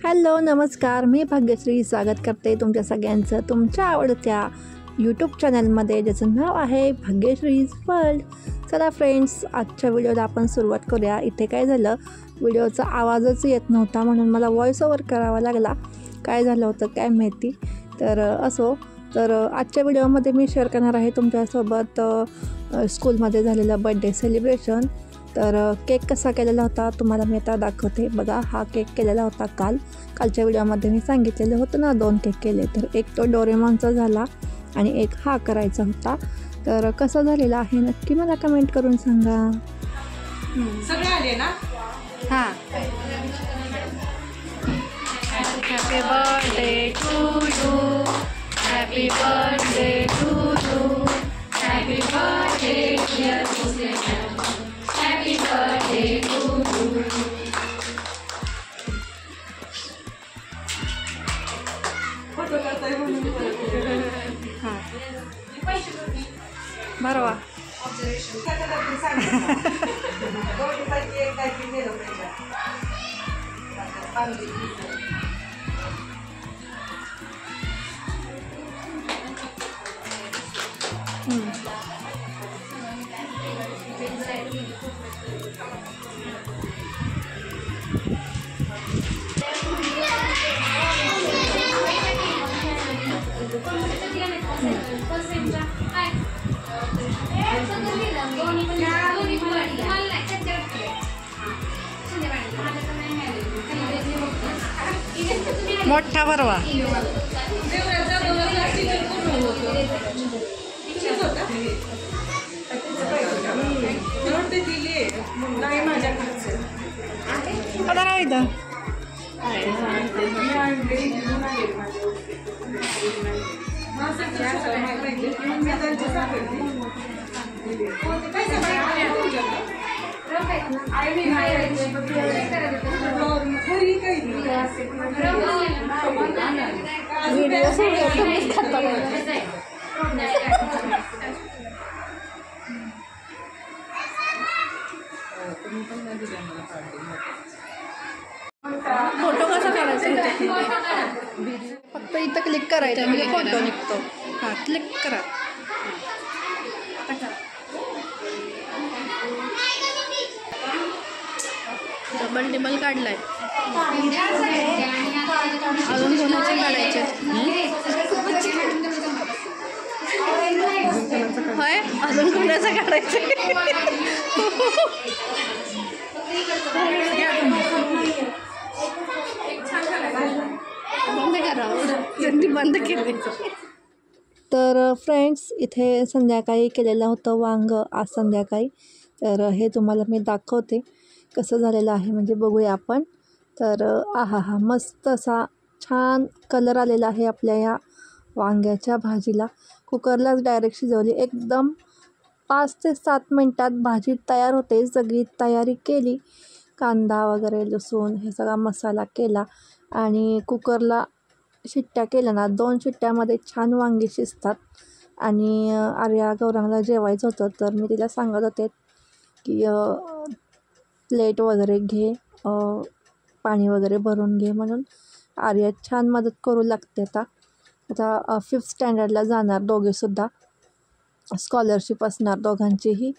Hello नमस्कार, मी भाग्यश्री स्वागत करते तुमच्या सगळ्यांचं तुमच्या आवडत्या यूट्यूब चॅनलमध्ये, ज्याचं नाव आहे भाग्यश्रीज वर्ल्ड. चला फ्रेंड्स, आजच्या व्हिडिओला आपण सुरुवात करूया. इथे काय झालं, व्हिडिओचा आवाजच येत नव्हता म्हणून मला व्हॉइस ओव्हर करावा लागला. काय झालं होतं काय माहिती. तर आजच्या व्हिडिओमध्ये मी शेअर करणार आहे तुमच्यासोबत स्कूलमध्ये झालेलं बड्डे सेलिब्रेशन. तर केक कसा केलेला होता तुम्हाला मी आता दाखवते. बघा, हा केक केलेला होता कालच्या व्हिडिओमध्ये मी सांगितलेलं होतं ना, 2 केक केले. तर एक तो डोरेमॉनचा झाला आणि एक हा करायचा होता. तर कसं झालेला आहे नक्की मला कमेंट करून सांगा. सगळे आले ना. हां, happy birthday to you, happy birthday to you, happy birthday dear Muslim, happy birthday to you. Photo करताय म्हणून हां, बरोबर. मोठा बरोबर. नाही माझ्याकडे इथं फोटो कसा काढायचा, फक्त इथं क्लिक करायचं म्हणजे फोटो निघतो. हां, क्लिक करा. डबल टेबल काढलाय. अजून कोणाचे काढायचे होय, अजून कोणाचं काढायचं. बंद करा, बंद केले. तर फ्रेंड्स, इथे संध्याकाळी केलेलं होतं वांग आज संध्याकाळी. तर हे तुम्हाला मी दाखवते कसं झालेलं आहे, म्हणजे बघूया आपण. तर हा मस्त असा छान कलर आलेला आहे आपल्या या वांग्याच्या भाजीला. कुकरलाच डायरेक्ट शिजवली. एकदम 5 ते 7 मिनटात भाजी तयार होते. सगळी तयारी केली, कांदा वगैरे लसूण हे सगळा मसाला केला आणि कुकरला शिट्ट्या केल्या ना, 2 शिट्ट्यामध्ये छान वांगी शिजतात. आणि आर्या गौरांगला जेवायचं होतं, तर मी तिला सांगत होते की प्लेट वगैरे घे, पाणी वगैरे भरून घे म्हणून. आर्या छान मदत करू लागते. आता 5th स्टँडर्डला जाणार दोघेसुद्धा, स्कॉलरशिप असणार दोघांचीही.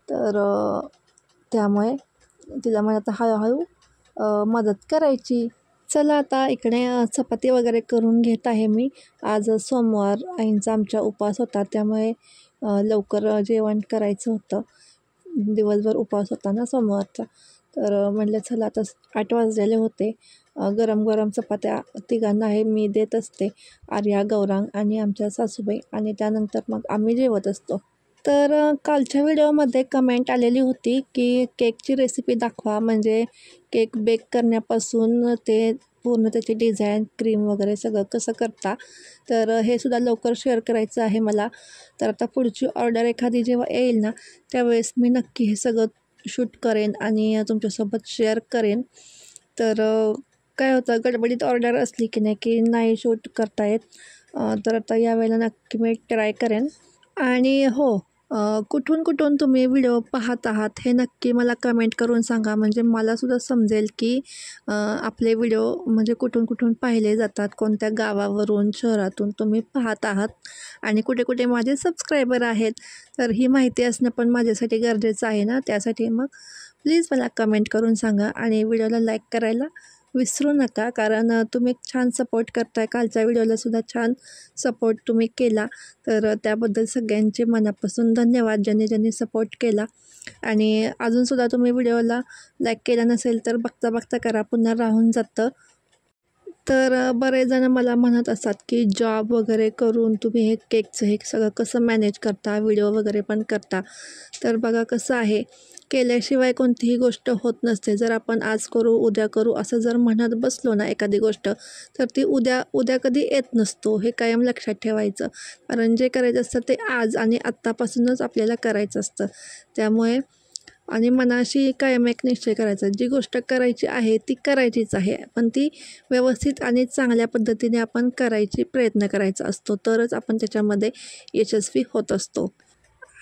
तर त्यामुळे तिला म्हणत हळूहळू मदत करायची. चला, आता इकडे चपाती वगैरे करून घेत आहे मी. आज सोमवार, आईंचा आमच्या उपवास होता, त्यामुळे लवकर जेवण करायचं होतं. दिवसभर उपवास होता ना सोमवारचा. तर म्हटलं चला, आता 8 वाजलेले होते. गरम गरम चपात्या तिघांना आहे मी देत असते, आर्या, गौरांग आणि आमच्या सासूबाई, आणि त्यानंतर मग आम्ही जेवत असतो. तर कालच्या व्हिडिओमध्ये कमेंट आलेली होती की केकची रेसिपी दाखवा, म्हणजे केक बेक करण्यापासून ते पूर्ण त्याची डिझाईन, क्रीम वगैरे सगळं कसं करता. तर हे सुद्धा लवकर शेअर करायचं आहे मला. तर आता पुढची ऑर्डर एखादी जेव्हा येईल ना, त्यावेळेस मी नक्की हे सगळं शूट करेन आणि तुमच्यासोबत शेअर करेन. तर काय होतं, गडबडीत ऑर्डर असली की नाही शूट करता येत. तर आता यावेळेला नक्की मी ट्राय करेन. आणि हो, कुठून कुठून तुम्ही व्हिडिओ पाहत आहात हे नक्की मला कमेंट करून सांगा, म्हणजे मलासुद्धा समजेल की आपले व्हिडिओ म्हणजे कुठून कुठून पाहिले जातात, कोणत्या गावावरून शहरातून तुम्ही पाहत आहात आणि कुठे कुठे माझे सबस्क्रायबर आहेत. तर ही माहिती असणं पण माझ्यासाठी गरजेचं आहे ना, त्यासाठी मग प्लीज मला कमेंट करून सांगा आणि व्हिडिओला लाईक करायला विसरू नका, कारण तुम्ही छान सपोर्ट करताय. कालच्या व्हिडिओलासुद्धा छान सपोर्ट तुम्ही केला, तर त्याबद्दल सगळ्यांचे मनापासून धन्यवाद ज्यांनी ज्यांनी सपोर्ट केला. आणि अजूनसुद्धा तुम्ही व्हिडिओला लाईक केला नसेल तर बघता बघता करा, पुन्हा राहून जातं. तर बरेच जण मला म्हणत असतात की जॉब वगैरे करून तुम्ही हे केकचं हे सगळं कसं मॅनेज करता, व्हिडिओ वगैरे पण करता. तर बघा कसं आहे, केल्याशिवाय कोणतीही गोष्ट होत नसते. जर आपण आज करू उद्या करू असं जर म्हणत बसलो ना एखादी गोष्ट, तर ती उद्या कधी येत नसतो, हे कायम लक्षात ठेवायचं. कारण जे करायचं असतं ते आज आणि आत्तापासूनच आपल्याला करायचं असतं. त्यामुळे आणि मनाशी कायम एक निश्चय करायचा, जी गोष्ट करायची आहे ती करायचीच आहे, पण ती व्यवस्थित आणि चांगल्या पद्धतीने आपण करायची प्रयत्न करायचा असतो, तरच आपण त्याच्यामध्ये यशस्वी होत असतो.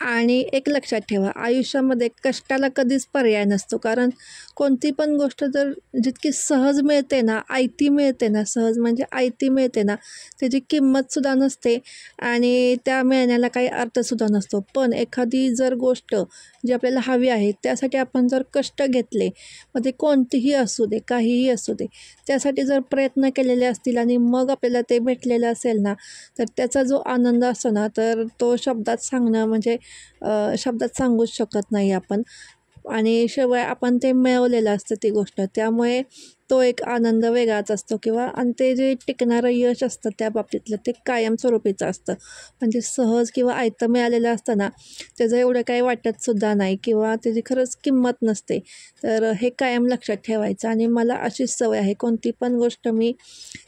आणि एक लक्षात ठेवा, आयुष्यामध्ये कष्टाला कधीच पर्याय नसतो. कारण कोणती पण गोष्ट जर जितकी सहज मिळते ना, आयती मिळते ना, सहज म्हणजे आयती मिळते ना, त्याची किंमतसुद्धा नसते आणि त्या मिळण्याला काही अर्थसुद्धा नसतो. पण एखादी जर गोष्ट जी आपल्याला हवी आहे त्यासाठी आपण जर कष्ट घेतले, मग ते कोणतीही असू दे, काहीही असू दे, त्यासाठी जर प्रयत्न केलेले असतील आणि मग आपल्याला ते भेटलेलं असेल ना, तर त्याचा जो आनंद असतो ना, तर तो शब्दात सांगणं म्हणजे शब्दात सांगूच शकत नाही आपण. आणि शिवाय आपण ते मिळवलेलं असतं ती गोष्ट, त्यामुळे तो एक आनंद वेगळाच असतो. किंवा आणि ते जे टिकणारं यश असतं त्या बाबतीतलं ते कायमस्वरूपीचं असतं. म्हणजे सहज किंवा आयतं मिळालेलं असतं ना, त्याचं एवढं काही वाटतसुद्धा नाही किंवा त्याची खरंच किंमत नसते. तर हे कायम लक्षात ठेवायचं. आणि मला अशीच सवय आहे, कोणती पण गोष्ट मी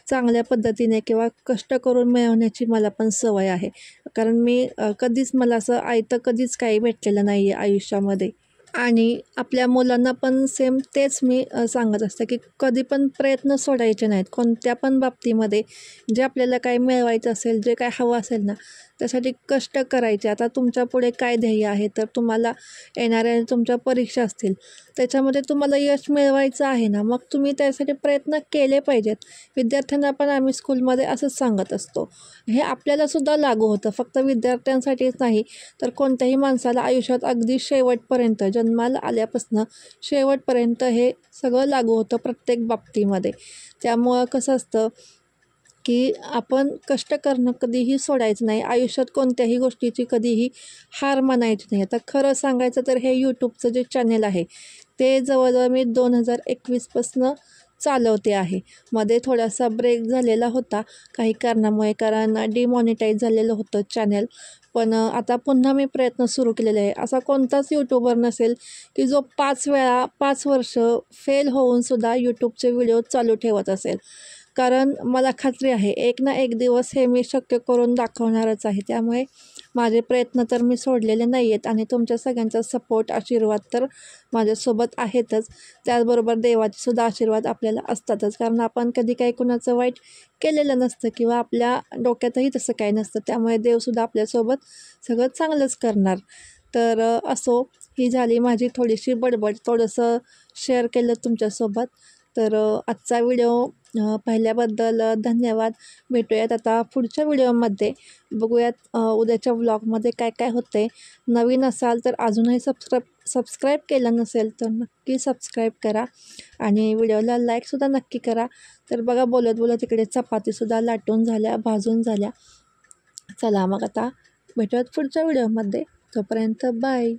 चांगल्या पद्धतीने किंवा कष्ट करून मिळवण्याची मला पण सवय आहे. कारण मी कधीच मला असं आयतं कधीच काही भेटलेलं नाही आहे आयुष्यामध्ये. आणि आपल्या मुलांना पण सेम तेच मी सांगत असते की कधी पण प्रयत्न सोडायचे नाहीत. कोणत्या पण बाबतीमध्ये जे आपल्याला काय मिळवायचं असेल, जे काय हवं असेल ना, त्यासाठी कष्ट करायचे. आता तुमच्या पुढे काय ध्येय आहे, तर तुम्हाला येणाऱ्या तुमच्या परीक्षा असतील, त्याच्यामध्ये तुम्हाला यश मिळवायचं आहे ना, मग तुम्ही त्यासाठी प्रयत्न केले पाहिजेत. विद्यार्थ्यांना पण आम्ही स्कूलमध्ये असंच सांगत असतो. हे आपल्यालासुद्धा लागू होतं, फक्त विद्यार्थ्यांसाठीच नाही, तर कोणत्याही माणसाला आयुष्यात अगदी शेवटपर्यंत, जन्माला आल्यापासून शेवटपर्यंत हे सगळं लागू होतं प्रत्येक बाबतीमध्ये. त्यामुळं कसं असतं की आपण कष्ट करणं कधीही सोडायचं नाही. आयुष्यात कोणत्याही गोष्टीची कधीही हार मानायची नाही. आता खरं सांगायचं तर हे यूट्यूबचं जे चॅनेल आहे ते जवळजवळ मी 2021पासून चालवते आहे. मध्ये थोडासा ब्रेक झालेला होता काही कारणामुळे, कारण डिमॉनिटाईज झालेलं होतं चॅनेल. पण आता पुन्हा मी प्रयत्न सुरू केलेले आहे. असा कोणताच यूट्यूबर नसेल की जो 5 वर्ष फेल होऊनसुद्धा यूट्यूबचे व्हिडिओ चालू ठेवत असेल. कारण मला खात्री आहे एक ना एक दिवस हे मी शक्य करून दाखवणारच आहे. त्यामुळे माझे प्रयत्न तर मी सोडलेले नाही आहेत आणि तुमच्या सगळ्यांचा सपोर्ट, आशीर्वाद तर माझ्यासोबत आहेतच. त्याचबरोबर देवाचेसुद्धा आशीर्वाद आपल्याला असतातच, कारण आपण कधी काही कुणाचं वाईट केलेलं नसतं किंवा आपल्या डोक्यातही तसं काही नसतं. त्यामुळे देवसुद्धा आपल्यासोबत सगळं चांगलंच करणार. तर असो, ही झाली माझी थोडीशी बडबड, थोडंसं शेअर केलं तुमच्यासोबत. तर आजचा व्हिडिओ पाहिल्याबद्दल धन्यवाद. भेटूयात आता पुढच्या व्हिडिओमध्ये. बघूयात उद्याच्या व्लॉगमध्ये काय काय होते. नवीन असाल तर अजूनही सबस्क्राईब केलं नसेल तर नक्की सबस्क्राईब करा आणि व्हिडिओला लाईकसुद्धा नक्की करा. तर बघा, बोलत बोलत इकडे चपातीसुद्धा लाटून झाल्या, भाजून झाल्या. चला मग आता भेटूयात पुढच्या व्हिडिओमध्ये. तोपर्यंत बाय.